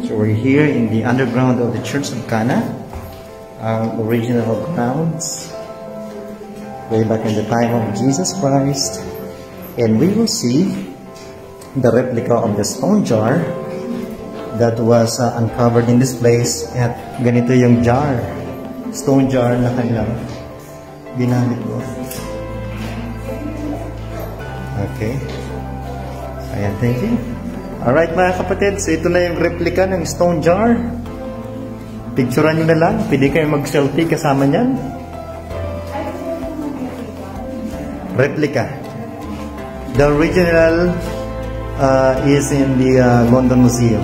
So we're here in the underground of the Church of Cana, original grounds, way back in the time of Jesus Christ. And we will see the replica of the stone jar that was uncovered in this place. At ganito yung jar, stone jar na kanilang binamit mo. Okay. Ayan, thank you. Alright mga kapatid, so ito na yung replica ng stone jar. Picturean nyo na lang. Pwede kayo mag-selfie kasama nyan. Replica. The original is in the London Museum.